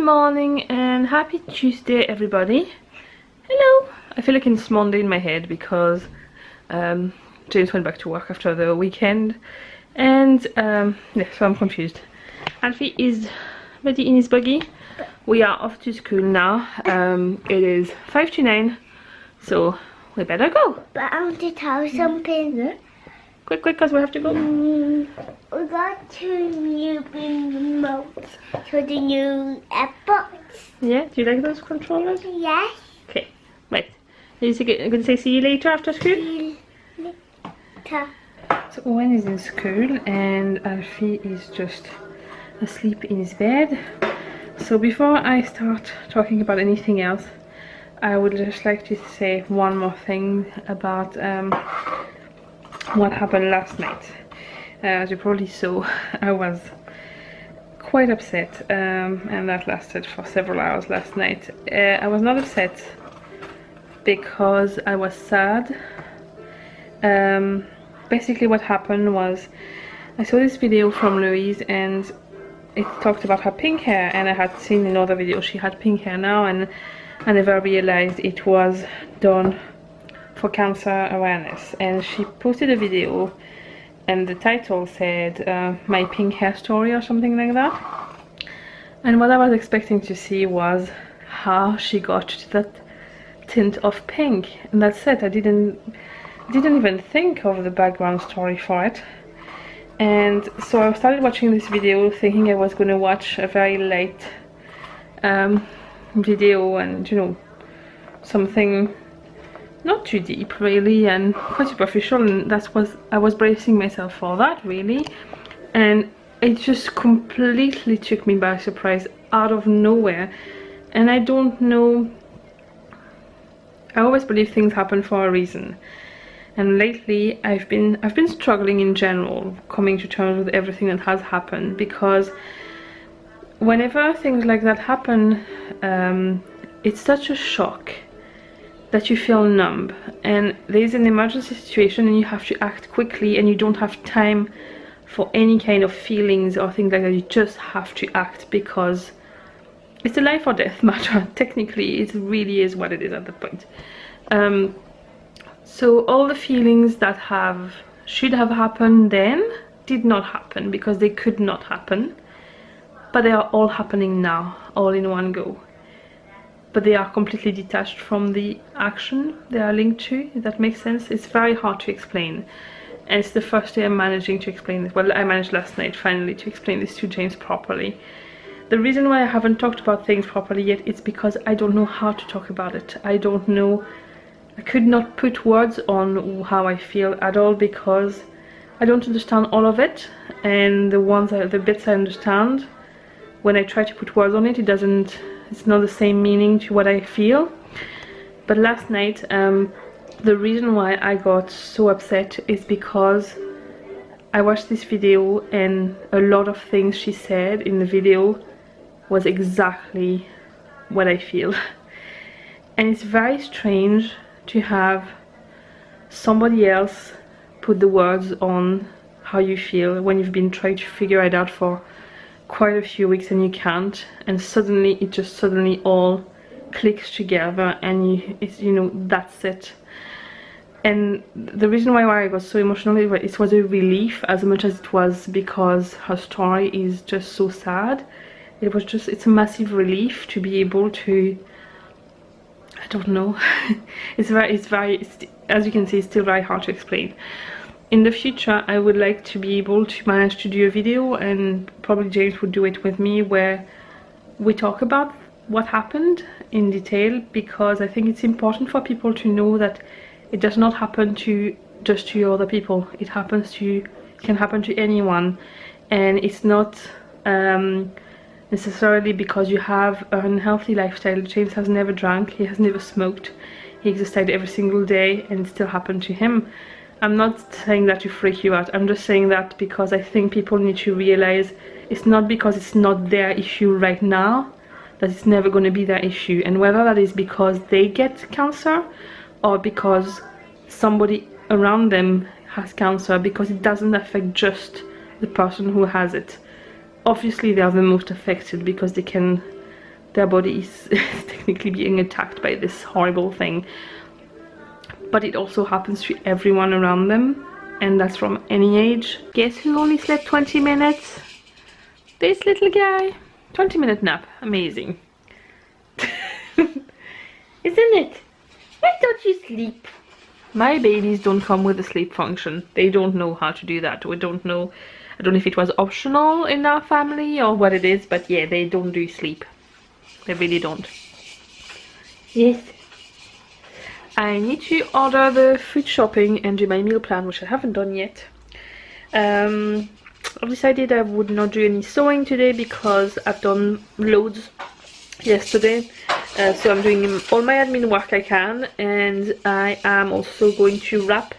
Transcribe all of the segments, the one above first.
morning and happy Tuesday, everybody. Hello. I feel like it's Monday in my head because James went back to work after the weekend, and yeah, so I'm confused. Alfie is ready in his buggy. We are off to school now. It is 5 to 9, so we better go. But I want to tell something. Yeah. Quick, because we have to go. We got 2 new remotes for the new AirPods. Yeah, do you like those controllers? Yes. Okay, right. I'm going to say see you later after school? See you later. So Owen is in school and Alfie is just asleep in his bed. So before I start talking about anything else, I would just like to say one more thing about what happened last night. As you probably saw, I was quite upset, and that lasted for several hours last night. I was not upset because I was sad. Basically what happened was I saw this video from Louise and it talked about her pink hair, and I had seen in other videos she had pink hair now, and I never realized it was done for cancer awareness. And she posted a video and the title said my pink hair story or something like that, and what I was expecting to see was how she got to that tint of pink, and that's it. I didn't even think of the background story for it. And so I started watching this video thinking I was going to watch a very light video, and you know, something not too deep really and quite superficial, and I was bracing myself for that really, and it just completely took me by surprise out of nowhere. And I don't know, I always believe things happen for a reason, and lately I've been struggling in general coming to terms with everything that has happened, because whenever things like that happen, it's such a shock that you feel numb, and there's an emergency situation and you have to act quickly and you don't have time for any kind of feelings or things like that. You just have to act because it's a life or death matter. Technically it really is what it is at that point. So all the feelings that should have happened then did not happen because they could not happen, but they are all happening now, all in one go. But they are completely detached from the action they are linked to, if that makes sense. It's very hard to explain, and it's the first day I'm managing to explain this. Well, I managed last night finally to explain this to James properly. The reason why I haven't talked about things properly yet is because I don't know how to talk about it. I don't know, I could not put words on how I feel at all because I don't understand all of it, and the bits I understand, when I try to put words on it, it's not the same meaning to what I feel. But last night, the reason why I got so upset is because I watched this video and a lot of things she said in the video was exactly what I feel. And it's very strange to have somebody else put the words on how you feel when you've been trying to figure it out for quite a few weeks and you can't, and suddenly it just suddenly all clicks together and you know, that's it. And the reason why I got so emotional, it was a relief as much as it was because her story is just so sad. It's a massive relief to be able to, I don't know, it's as you can see, it's still very hard to explain. In the future I would like to be able to manage to do a video, and probably James would do it with me, where we talk about what happened in detail, because I think it's important for people to know that it does not happen just to other people. It can happen to anyone, and it's not necessarily because you have an unhealthy lifestyle. James has never drank, he has never smoked, he exercised every single day, and it still happened to him. I'm not saying that to freak you out, I'm just saying that because I think people need to realize it's not because it's not their issue right now that it's never going to be their issue, and whether that is because they get cancer or because somebody around them has cancer, because it doesn't affect just the person who has it. Obviously they are the most affected because they can their body is technically being attacked by this horrible thing. But it also happens to everyone around them, and that's from any age. Guess who only slept 20 minutes? This little guy. 20-minute nap. Amazing. Isn't it? Why don't you sleep? My babies don't come with a sleep function. They don't know how to do that. We don't know. I don't know if it was optional in our family or what it is, but yeah, they don't do sleep. They really don't. Yes. I need to order the food shopping and do my meal plan, which I haven't done yet. I've decided I would not do any sewing today because I've done loads yesterday. So I'm doing all my admin work I can, and I am also going to wrap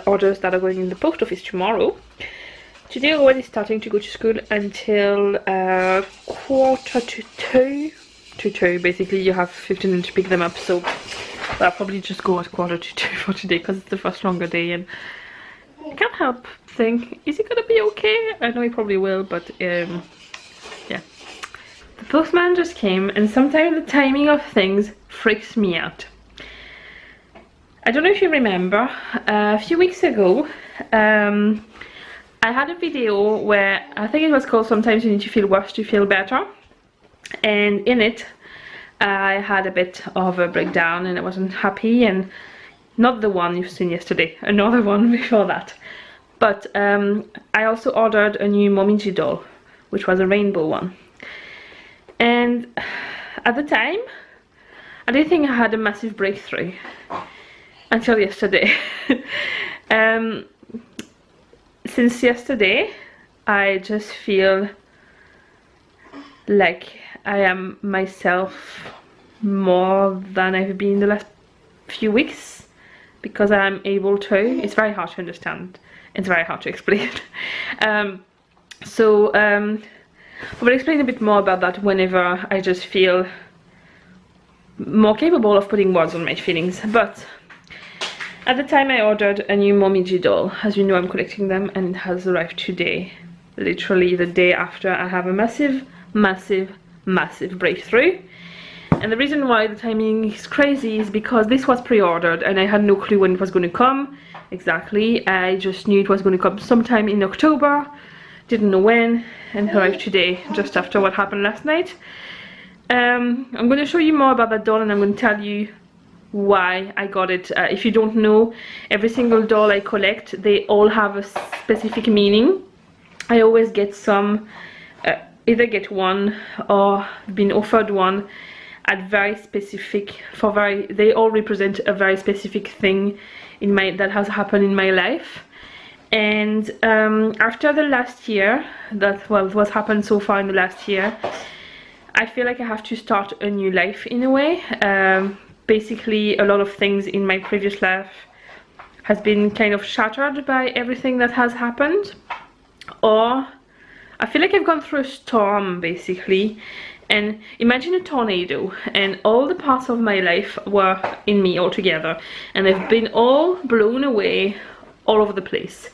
orders that are going in the post office tomorrow. Today Eoghan is starting to go to school until 1:45 basically. You have 15 minutes to pick them up, so I'll probably just go at 1:45 for today because it's the first longer day, and I can't help think, is he gonna be okay? I know he probably will, but yeah. The postman just came, and sometimes the timing of things freaks me out. I don't know if you remember, a few weeks ago I had a video where I think it was called "Sometimes You Need to Feel Worse to Feel Better," and in it I had a bit of a breakdown and I wasn't happy, and not the one you've seen yesterday, another one before that. But I also ordered a new Mommy G doll, which was a rainbow one. And at the time, I didn't think I had a massive breakthrough until yesterday. Since yesterday, I just feel like I am myself more than I've been the last few weeks, because I'm able to. It's very hard to understand. It's very hard to explain. I will explain a bit more about that whenever I just feel more capable of putting words on my feelings. But at the time I ordered a new Mommy G doll. As you know, I'm collecting them, and it has arrived today. Literally the day after I have a massive breakthrough. And the reason why the timing is crazy is because this was pre-ordered and I had no clue when it was going to come exactly. I just knew it was going to come sometime in October, didn't know when, and arrived today, just after what happened last night. I'm going to show you more about that doll, and I'm going to tell you why I got it. If you don't know, every single doll I collect, they all have a specific meaning. I always get some, either get one or been offered one at very specific, they all represent a very specific thing in that has happened in my life. And after the last year, what's happened so far in the last year, I feel like I have to start a new life in a way. Basically, a lot of things in my previous life has been kind of shattered by everything that has happened, or I feel like I've gone through a storm basically. And imagine a tornado, and all the parts of my life were in me all together, and they've been all blown away all over the place.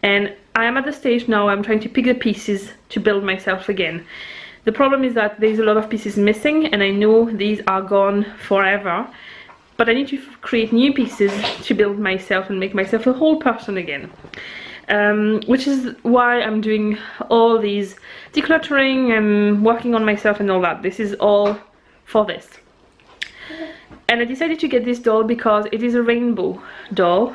And I am at the stage now I'm trying to pick the pieces to build myself again. The problem is that there's a lot of pieces missing, and I know these are gone forever, but I need to create new pieces to build myself and make myself a whole person again. Which is why I'm doing all these decluttering and working on myself and all that. This is all for this. And I decided to get this doll because it is a rainbow doll,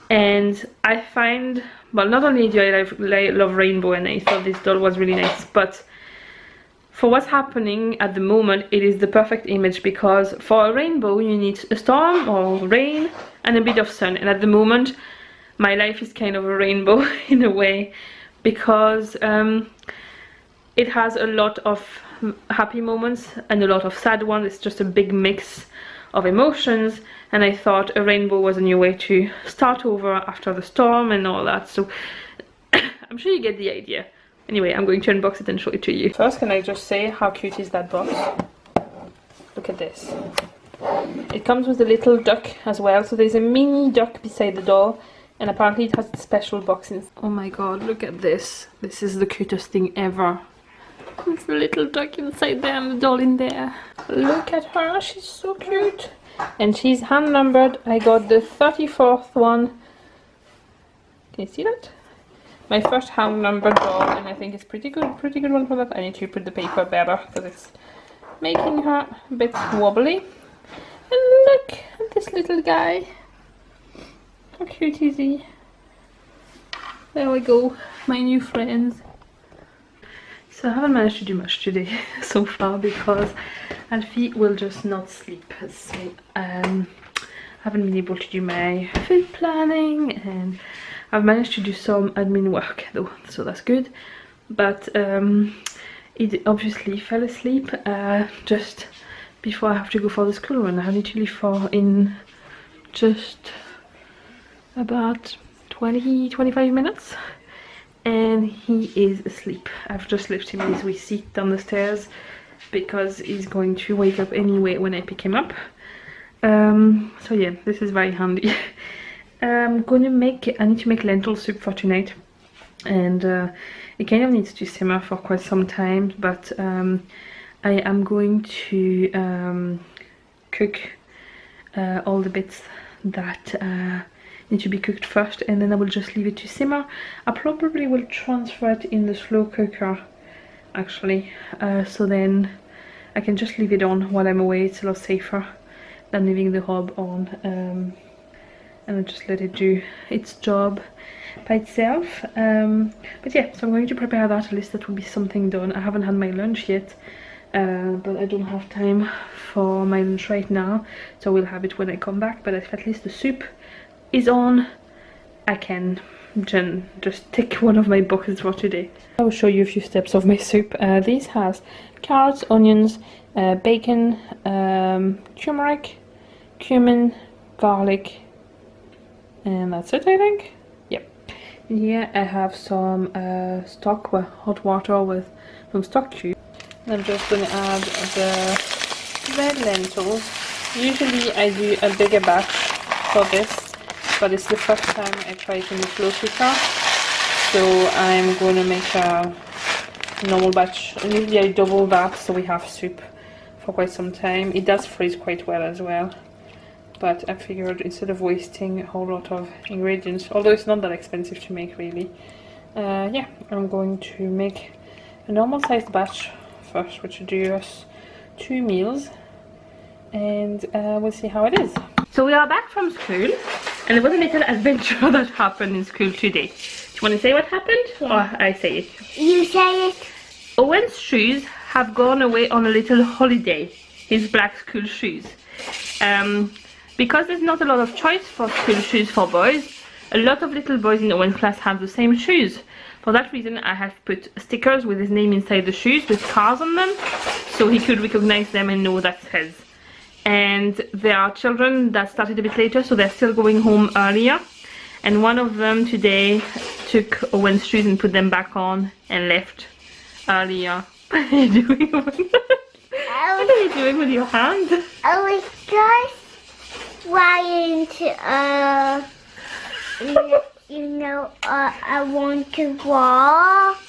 and I find, well, not only do I love rainbow, and I thought this doll was really nice, but for what's happening at the moment, it is the perfect image, because for a rainbow you need a storm or rain and a bit of sun, and at the moment my life is kind of a rainbow in a way, because it has a lot of happy moments and a lot of sad ones. It's just a big mix of emotions, and I thought a rainbow was a new way to start over after the storm and all that. So I'm sure you get the idea. Anyway, I'm going to unbox it and show it to you. First, can I just say how cute is that box? Look at this. It comes with a little duck as well, so there's a mini duck beside the doll, and apparently it has a special box in. Oh my god, look at this. This is the cutest thing ever. There's a little duck inside there and a doll in there. Look at her, she's so cute. And she's hand numbered. I got the 34th one. Can you see that? My first hand numbered doll, and I think it's pretty good one for that. I need to put the paper better because it's making her a bit wobbly. And look at this little guy. How cute is he? There we go, my new friends. So I haven't managed to do much today so far because Alfie will just not sleep. So I haven't been able to do my food planning, and I've managed to do some admin work though, so that's good. But it obviously fell asleep just before I have to go for the school run. I have literally in just about 20-25 minutes. And he is asleep. I've just left him in his wee seat down the stairs because he's going to wake up anyway when I pick him up. So yeah, this is very handy. I need to make lentil soup for tonight, and it kind of needs to simmer for quite some time, but I am going to cook all the bits that need to be cooked first, and then I will just leave it to simmer. I probably will transfer it in the slow cooker actually, so then I can just leave it on while I'm away. It's a lot safer than leaving the hob on, and I'll just let it do its job by itself. But yeah, so I'm going to prepare that. At least that will be something done. I haven't had my lunch yet, but I don't have time for my lunch right now, so we'll have it when I come back. But if at least the soup is on, I can just tick one of my boxes for today. I will show you a few steps of my soup. This has carrots, onions, bacon, turmeric, cumin, garlic, and that's it, I think. Yep. In here I have some stock, well, hot water with some stock cubes. I'm just going to add the red lentils. Usually I do a bigger batch for this, but it's the first time I try it in the slow cooker, so I'm going to make a normal batch. Usually I double that so we have soup for quite some time. It does freeze quite well as well, but I figured instead of wasting a whole lot of ingredients, although it's not that expensive to make really, yeah, I'm going to make a normal sized batch first, which will do us 2 meals, and we'll see how it is. So we are back from school, and there was a little adventure that happened in school today. Do you want to say what happened? Yeah. Or I say it? You say it. Owen's shoes have gone away on a little holiday, his black school shoes. Because there's not a lot of choice for school shoes for boys, a lot of little boys in Owen's class have the same shoes. For that reason, I have put stickers with his name inside the shoes with cars on them, so he could recognize them and know that's his. And there are children that started a bit later, so they're still going home earlier. And one of them today took Owen's shoes and put them back on and left earlier. What are you doing, Owen? What are you doing with your hand? I was just trying to, I want to walk.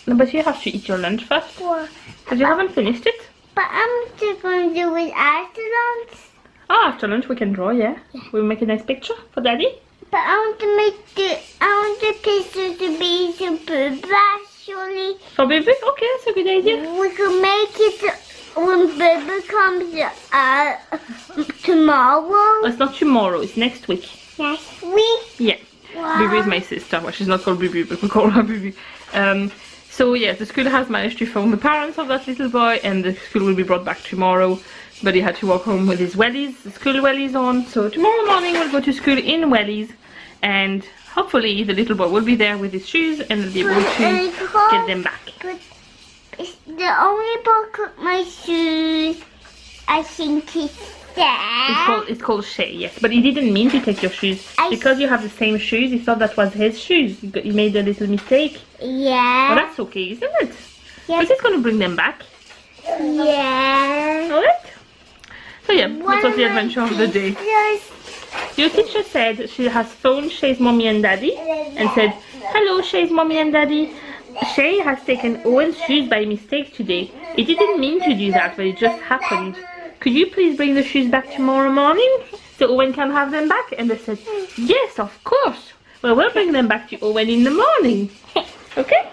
No, but you have to eat your lunch first. Because you haven't finished it. But I'm just going to do it after lunch. Oh, after lunch we can draw, yeah. We'll make a nice picture for Daddy. But I want the picture to be some Poupette actually. For Baby? Okay, that's a good idea. We can make it when Baby comes tomorrow. It's not tomorrow, it's next week. Next week? Yeah. Wow. Bibi is my sister. Well, she's not called Bibi, but we call her Bibi. So yeah, the school has managed to phone the parents of that little boy, and the school will be brought back tomorrow. But he had to walk home with his wellies, the school wellies on. So tomorrow morning we'll go to school in wellies, and hopefully the little boy will be there with his shoes and will be able to get them back. But it's the only book of my shoes, I think it's sad. It's called Shay, yes. But he didn't mean to take your shoes. Because you have the same shoes, he thought that was his shoes. He made a little mistake. Yeah. Well, that's okay, isn't it? Yeah. But he's going to bring them back. Yeah. Alright? So yeah, that was the adventure of the day. Your teacher said she has phoned Shay's mommy and daddy and said, "Hello Shay's mommy and daddy, Shay has taken Owen's shoes by mistake today. He didn't mean to do that, but it just happened. Could you please bring the shoes back tomorrow morning so Owen can have them back? And they said, yes, of course. Well, we'll bring them back to Owen in the morning. Okay?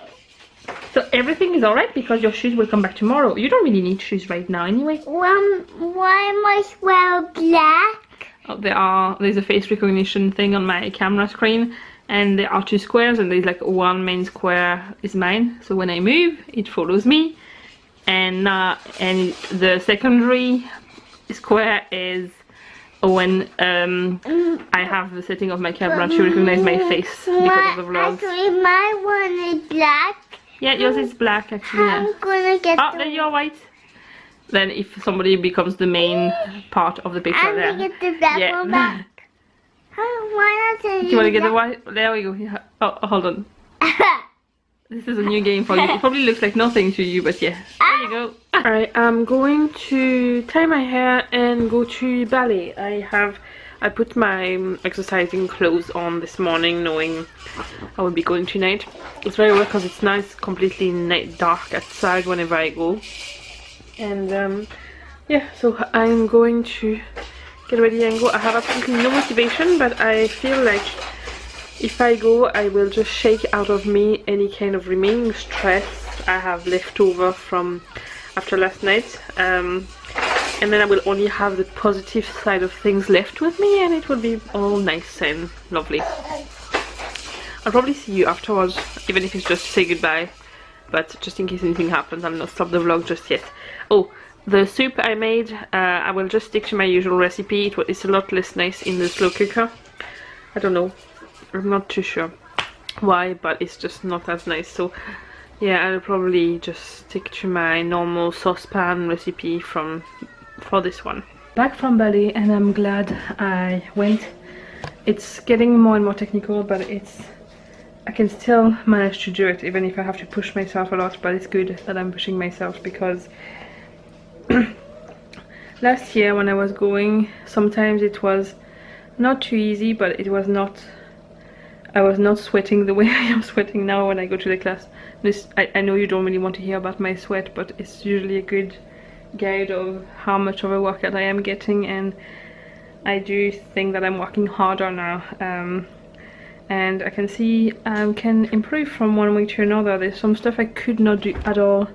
So everything is alright because your shoes will come back tomorrow. You don't really need shoes right now anyway. Why must I wear black? Oh, there's a face recognition thing on my camera screen. And there are 2 squares and there's like one main square is mine. So when I move, it follows me. And the secondary square is when I have the setting of my camera to recognize my face because of the vlogs. Actually, my one is black. Yeah, yours is black actually. Yeah. I'm gonna get then you're white. Then if somebody becomes the main part of the picture, I'm gonna get the black one back. Why not? Do you want to get the white? There we go. Yeah. Oh, hold on. This is a new game for you. It probably looks like nothing to you, but yeah. There you go. Alright, I'm going to tie my hair and go to ballet. I put my exercising clothes on this morning knowing I will be going tonight. It's very well because it's nice, completely night dark outside whenever I go. And yeah, so I'm going to get ready and go. I have absolutely no motivation, but I feel like if I go, I will just shake out of me any kind of remaining stress I have left over from after last night. And then I will only have the positive side of things left with me, and it will be all nice and lovely. I'll probably see you afterwards, even if it's just to say goodbye. But just in case anything happens, I'll not stop the vlog just yet. Oh, the soup I made, I will just stick to my usual recipe. It's a lot less nice in the slow cooker. I don't know. I'm not too sure why, but it's just not as nice. So yeah, I'll probably just stick to my normal saucepan recipe for this one. Back from ballet, and I'm glad I went. It's getting more and more technical, but I can still manage to do it even if I have to push myself a lot. But it's good that I'm pushing myself because last year when I was going, sometimes it was not too easy, but I was not sweating the way I am sweating now when I go to the class. I know you don't really want to hear about my sweat, but it's usually a good guide of how much of a workout I am getting, and I do think that I'm working harder now. And I can see I can improve from one week to another. There's some stuff I could not do at all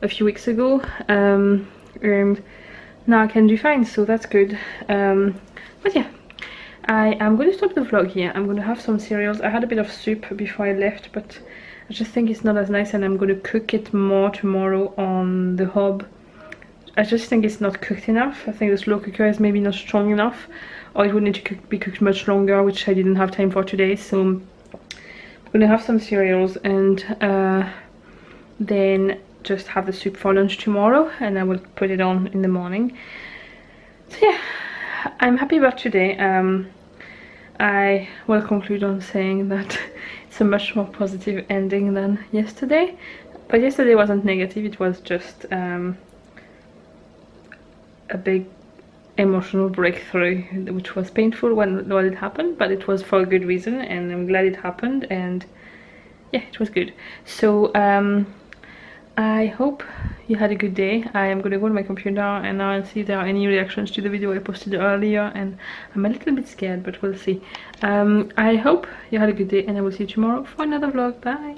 a few weeks ago, and now I can do fine, so that's good. But yeah, I am going to stop the vlog here. I'm going to have some cereals. I had a bit of soup before I left, but I just think it's not as nice, and I'm going to cook it more tomorrow on the hob. I just think it's not cooked enough. I think the slow cooker is maybe not strong enough, or it would need to be cooked much longer, which I didn't have time for today. So I'm going to have some cereals and then just have the soup for lunch tomorrow, and I will put it on in the morning. So yeah, I'm happy about today. I will conclude on saying that it's a much more positive ending than yesterday, but yesterday wasn't negative. It was just a big emotional breakthrough, which was painful when it happened, but it was for a good reason, and I'm glad it happened, and yeah, it was good. So I hope you had a good day. I am going to go to my computer and now see if there are any reactions to the video I posted earlier, and I'm a little bit scared, but we'll see. I hope you had a good day, and I will see you tomorrow for another vlog. Bye.